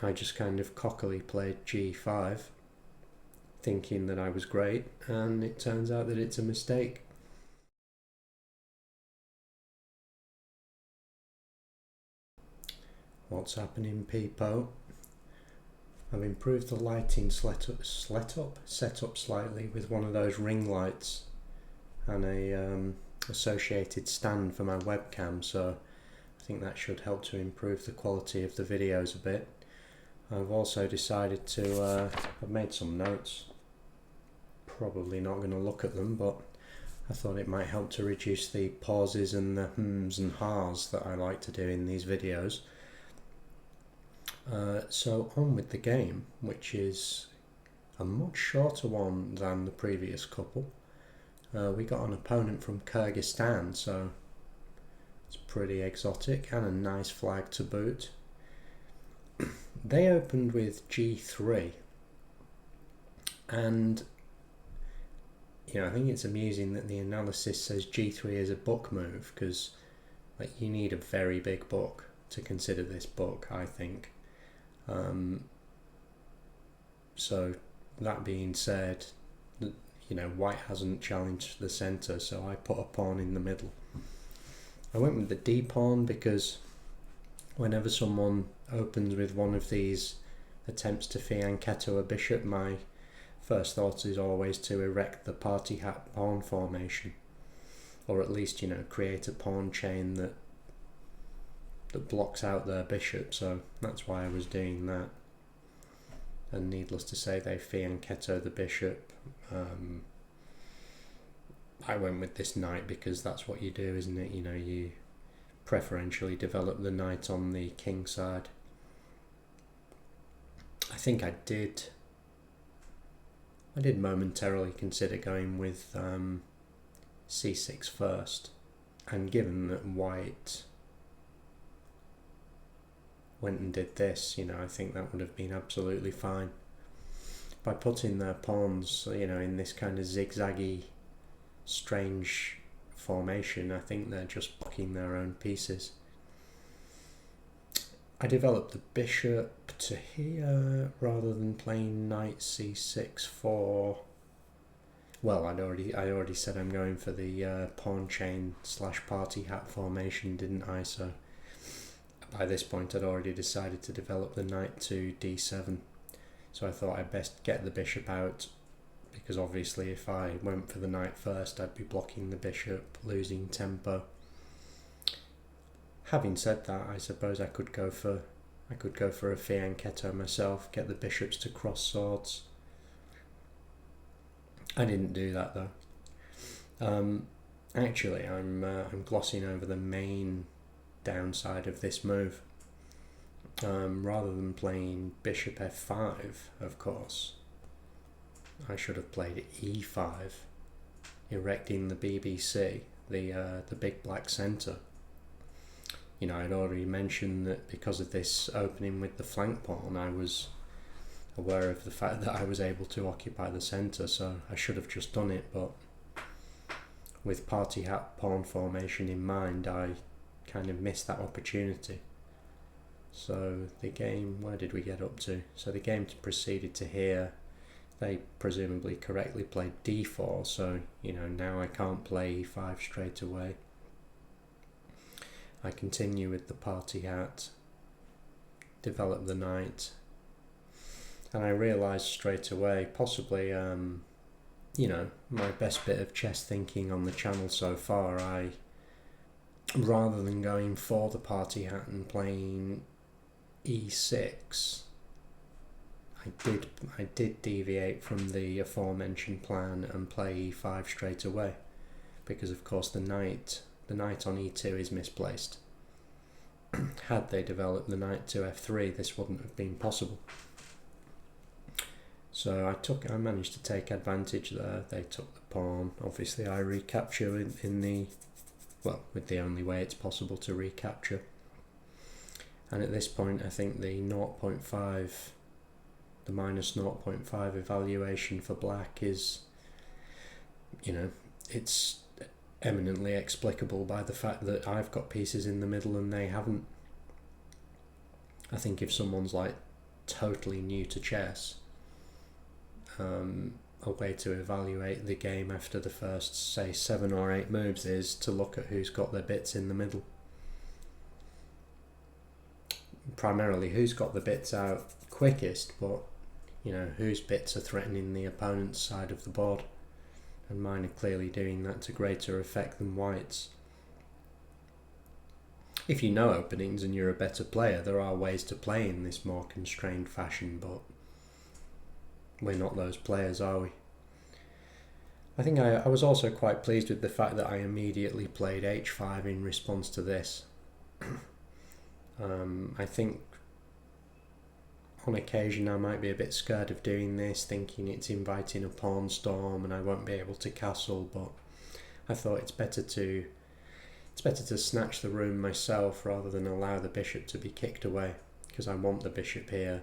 I just kind of cockily played g5, thinking that I was great, and it turns out that it's a mistake. What's happening, people? I've improved the lighting setup slightly with one of those ring lights and a associated stand for my webcam, so I think that should help to improve the quality of the videos a bit. I've also decided to, I've made some notes, probably not going to look at them, but I thought it might help to reduce the pauses and the hms and ha's that I like to do in these videos. So on with the game, which is a much shorter one than the previous couple. We got an opponent from Kyrgyzstan, so it's pretty exotic and a nice flag to boot. They opened with g3, and I think it's amusing that the analysis says g3 is a book move, because you need a very big book to consider this book, I think. So that being said, white hasn't challenged the centre, so I put a pawn in the middle. I went with the d pawn because whenever someone opens with one of these attempts to fianchetto a bishop, my first thought is always to erect the party hat pawn formation, or at least create a pawn chain that blocks out their bishop. So that's why I was doing that. And needless to say, they fianchetto the bishop. I went with this knight because that's what you do, isn't it? You preferentially develop the knight on the king side. I think I did momentarily consider going with c6 first, and given that white went and did this, I think that would have been absolutely fine. By putting their pawns, in this kind of zigzaggy, strange formation, I think they're just blocking their own pieces. I developed the bishop to here rather than playing knight c6 for... Well, I already said I'm going for the pawn chain / party hat formation, didn't I? So by this point I'd already decided to develop the knight to d7. So I thought I'd best get the bishop out, because obviously if I went for the knight first I'd be blocking the bishop, losing tempo. Having said that, I suppose I could go for a fianchetto myself, get the bishops to cross swords. I didn't do that though. Actually, I'm glossing over the main downside of this move. Rather than playing bishop f5, of course, I should have played e5, erecting the BBC, the big black centre. I'd already mentioned that because of this opening with the flank pawn, I was aware of the fact that I was able to occupy the centre, so I should have just done it, but with party hat pawn formation in mind, I kind of missed that opportunity. So the game, where did we get up to? So the game proceeded to here. They presumably correctly played d4, so now I can't play e5 straight away. I continue with the party hat, develop the knight, and I realised straight away, possibly my best bit of chess thinking on the channel so far, rather than going for the party hat and playing e6, I did deviate from the aforementioned plan and play e5 straight away, because of course the knight on e2 is misplaced. Had they developed the knight to f3, this wouldn't have been possible. So I managed to take advantage there. They took the pawn. Obviously I recapture with the only way it's possible to recapture. And at this point I think the minus 0.5 evaluation for black is, it's eminently explicable by the fact that I've got pieces in the middle and they haven't. I think if someone's like totally new to chess, a way to evaluate the game after the first, say, 7 or 8 moves is to look at who's got their bits in the middle. Primarily who's got the bits out quickest, but whose bits are threatening the opponent's side of the board, and mine are clearly doing that to greater effect than White's. If you know openings and you're a better player, there are ways to play in this more constrained fashion, but we're not those players, are we? I think I was also quite pleased with the fact that I immediately played h5 in response to this. I think on occasion I might be a bit scared of doing this, thinking it's inviting a pawn storm and I won't be able to castle, but I thought it's better to snatch the room myself rather than allow the bishop to be kicked away, because I want the bishop here,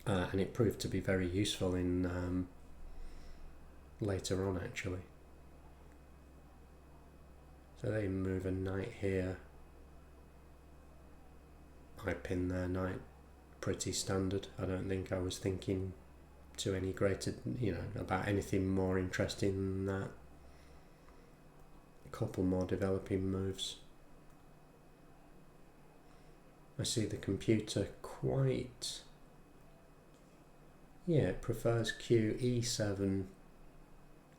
and it proved to be very useful in later on actually. So they move a knight here. I pin their knight, pretty standard. I don't think I was thinking to any greater, about anything more interesting than that. A couple more developing moves. I see the computer it prefers QE7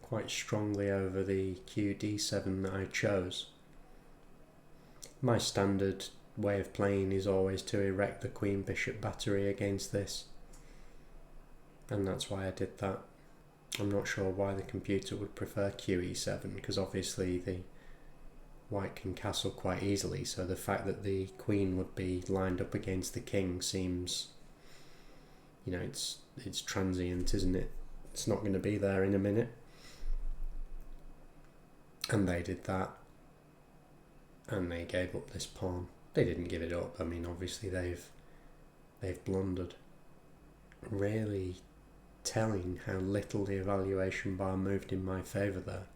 quite strongly over the QD7 that I chose. My standard way of playing is always to erect the queen bishop battery against this, and that's why I did that. I'm not sure why the computer would prefer QE7, because obviously the white can castle quite easily, so the fact that the queen would be lined up against the king seems, it's transient, isn't it? It's not going to be there in a minute. And they did that, and they gave up this pawn. They didn't give it up. I mean, obviously they've blundered. Really telling how little the evaluation bar moved in my favour there.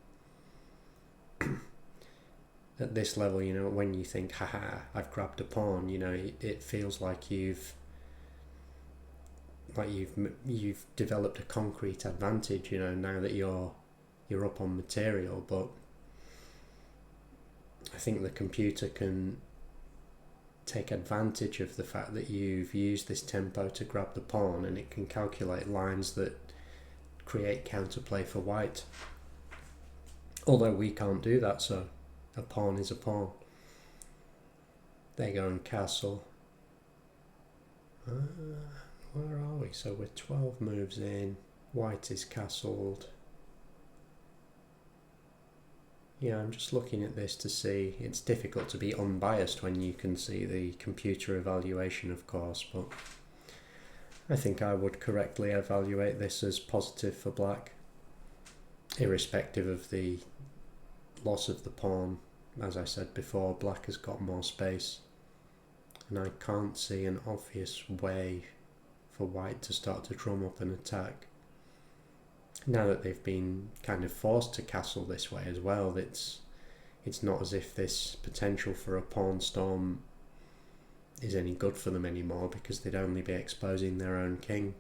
At this level, when you think, haha, I've grabbed a pawn, it feels like you've developed a concrete advantage, now that you're up on material. But I think the computer can take advantage of the fact that you've used this tempo to grab the pawn, and it can calculate lines that create counterplay for white. Although we can't do that, so a pawn is a pawn. They go and castle. Where are we? So we're 12 moves in. White is castled. Yeah, I'm just looking at this to see. It's difficult to be unbiased when you can see the computer evaluation, of course, but I think I would correctly evaluate this as positive for black, irrespective of the loss of the pawn. As I said before, black has got more space, and I can't see an obvious way for white to start to drum up an attack. Now that they've been kind of forced to castle this way as well, it's not as if this potential for a pawn storm is any good for them anymore, because they'd only be exposing their own king.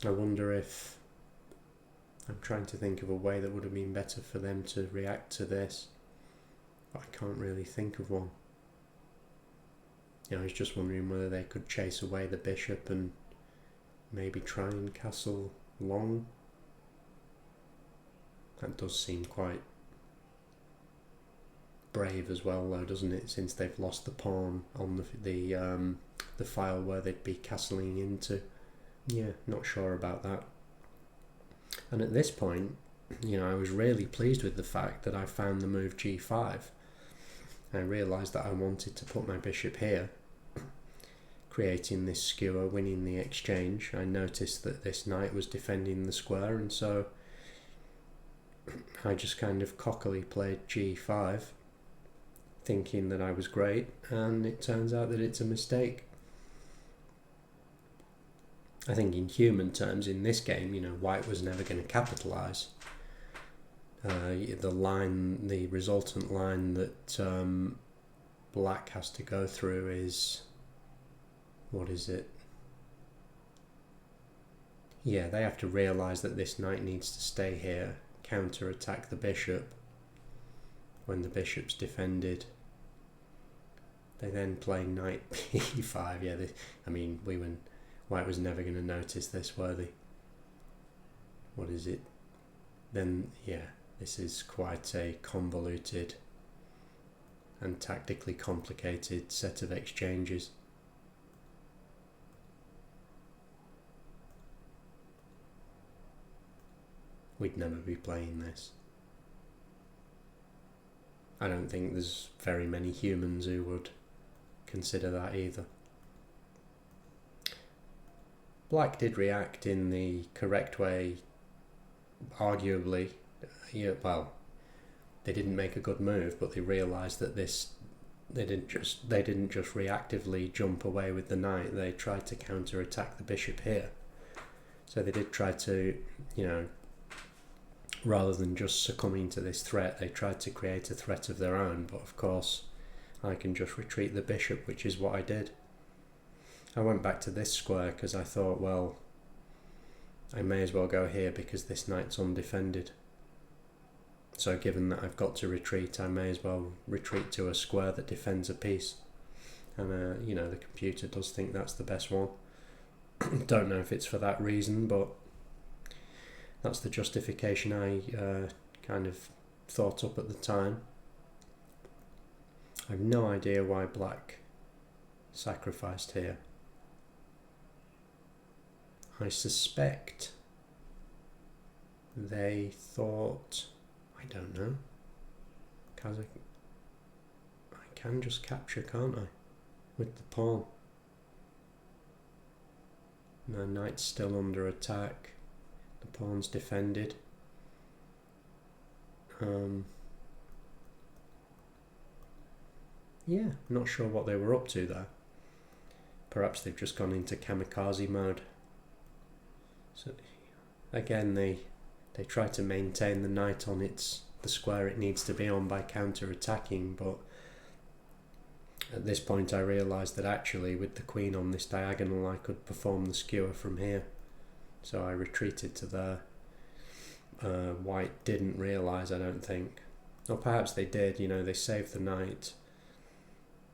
I wonder if... I'm trying to think of a way that would have been better for them to react to this, but I can't really think of one. I was just wondering whether they could chase away the bishop and maybe try and castle long. That does seem quite brave as well, though, doesn't it? Since they've lost the pawn on the file where they'd be castling into. Yeah, not sure about that. And at this point, I was really pleased with the fact that I found the move g5. I realised that I wanted to put my bishop here, creating this skewer, winning the exchange. I noticed that this knight was defending the square, and so I just kind of cockily played g5, thinking that I was great, and it turns out that it's a mistake. I think in human terms, in this game, white was never going to capitalise. The resultant line that black has to go through is what is it? Yeah, they have to realise that this knight needs to stay here, counter-attack the bishop when the bishop's defended. They then play knight b5. Yeah, White was never going to notice this, were they? What is it? Then, yeah, this is quite a convoluted and tactically complicated set of exchanges. We'd never be playing this. I don't think there's very many humans who would consider that either. Black did react in the correct way, arguably. Yeah, well, they didn't make a good move, but they realised that they didn't just reactively jump away with the knight. They tried to counter-attack the bishop here. So they did try to, rather than just succumbing to this threat, they tried to create a threat of their own. But of course, I can just retreat the bishop, which is what I did. I went back to this square because I thought, well, I may as well go here because this knight's undefended. So given that I've got to retreat, I may as well retreat to a square that defends a piece. And, the computer does think that's the best one. Don't know if it's for that reason, but that's the justification I kind of thought up at the time. I have no idea why Black sacrificed here. I suspect they thought, I don't know, because I can just capture, can't I, with the pawn. The knight's still under attack. The pawn's defended. Yeah, not sure what they were up to there. Perhaps they've just gone into kamikaze mode. So again, they try to maintain the knight on the square it needs to be on by counter-attacking, but at this point I realised that actually with the queen on this diagonal I could perform the skewer from here. So I retreated to there. White didn't realise, I don't think. Or perhaps they did, they saved the knight.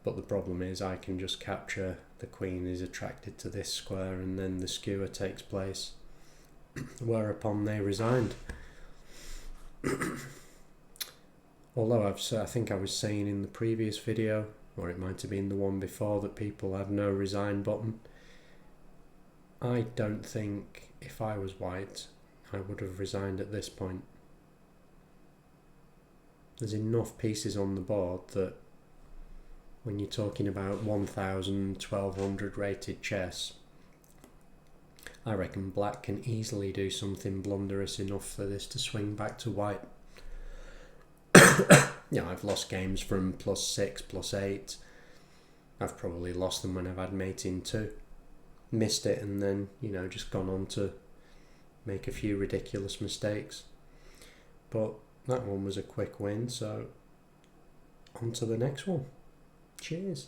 But the problem is I can just capture, the queen is attracted to this square, and then the skewer takes place. Whereupon they resigned. Although I think I was saying in the previous video, or it might have been the one before, that people have no resign button. I don't think if I was White I would have resigned at this point. There's enough pieces on the board that when you're talking about 1000, 1200 rated chess, I reckon Black can easily do something blunderous enough for this to swing back to White. I've lost games from +6, +8. I've probably lost them when I've had mate in 2. Missed it and then, just gone on to make a few ridiculous mistakes. But that one was a quick win, so on to the next one. Cheers.